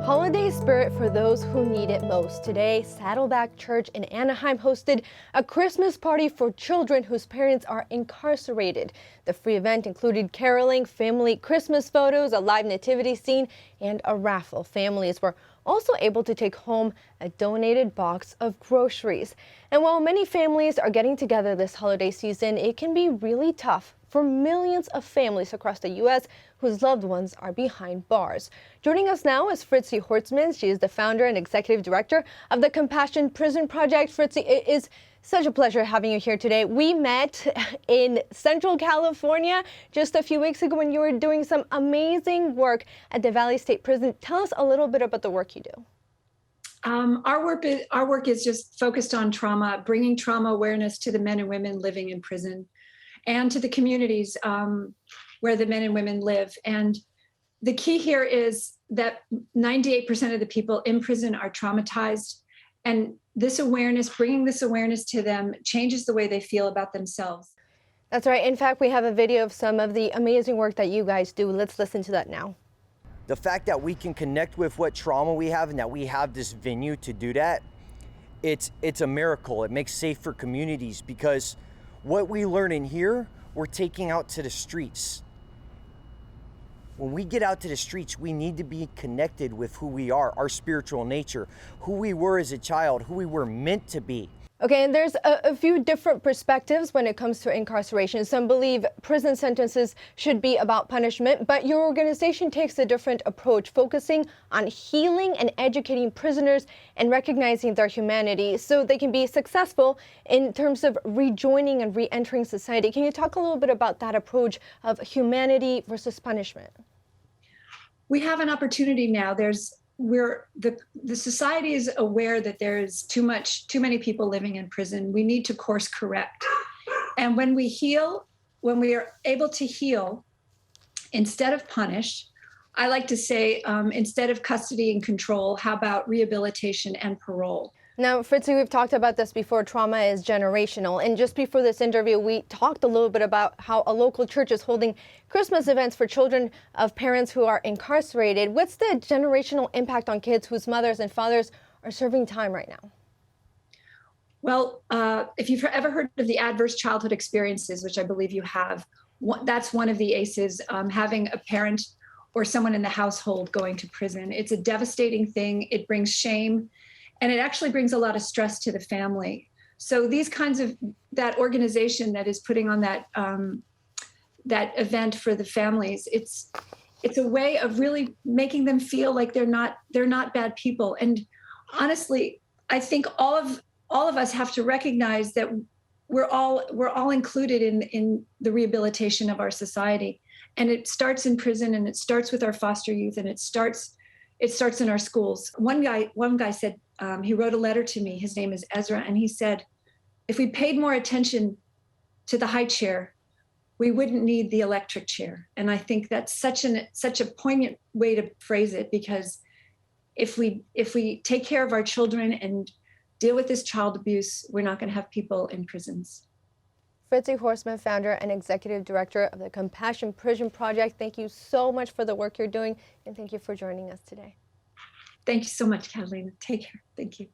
Holiday spirit for those who need it most. Today, Saddleback Church in Anaheim hosted a Christmas party for children whose parents are incarcerated. The free event included caroling, family Christmas photos, a live nativity scene, and a raffle. Families were also able to take home a donated box of groceries. And while many families are getting together this holiday season, it can be really tough for millions of families across the U.S. whose loved ones are behind bars. Joining us now is Fritzi Horstman. She is the founder and executive director of the Compassion Prison Project. Fritzi, it is such a pleasure having you here today. We met in Central California just a few weeks ago when you were doing some amazing work at the Valley State Prison. Tell us a little bit about the work you do. Our work is just focused on trauma, bringing trauma awareness to the men and women living in prison and to the communities where the men and women live. And the key here is that 98% of the people in prison are traumatized. And this awareness, bringing this awareness to them, changes the way they feel about themselves. That's right. In fact, we have a video of some of the amazing work that you guys do. Let's listen to that now. The fact that we can connect with what trauma we have and that we have this venue to do that, it's a miracle. It makes safer communities because what we learn in here, we're taking out to the streets. When we get out to the streets, we need to be connected with who we are, our spiritual nature, who we were as a child, who we were meant to be. Okay, and there's a few different perspectives when it comes to incarceration. Some believe prison sentences should be about punishment, but your organization takes a different approach, focusing on healing and educating prisoners and recognizing their humanity so they can be successful in terms of rejoining and re-entering society. Can you talk a little bit about that approach of humanity versus punishment? We have an opportunity now. The society is aware that there's too many people living in prison. We need to course correct. And when we are able to heal instead of punish, I like to say instead of custody and control, how about rehabilitation and parole? Now, Fritzi, we've talked about this before. Trauma is generational. And just before this interview, we talked a little bit about how a local church is holding Christmas events for children of parents who are incarcerated. What's the generational impact on kids whose mothers and fathers are serving time right now? Well, if you've ever heard of the adverse childhood experiences, which I believe you have, that's one of the ACEs, having a parent or someone in the household going to prison. It's a devastating thing. It brings shame. And it actually brings a lot of stress to the family. So these kinds of, that organization that is putting on that event for the families, it's a way of really making them feel like they're not bad people. And honestly, I think all of us have to recognize that we're all included in the rehabilitation of our society. And it starts in prison, and it starts with our foster youth, and it starts in our schools. One guy said, he wrote a letter to me. His name is Ezra. And he said, if we paid more attention to the high chair, we wouldn't need the electric chair. And I think that's such a poignant way to phrase it, because if we take care of our children and deal with this child abuse, we're not going to have people in prisons. Fritzi Horstman, founder and executive director of the Compassion Prison Project. Thank you so much for the work you're doing, and thank you for joining us today. Thank you so much, Catalina. Take care. Thank you.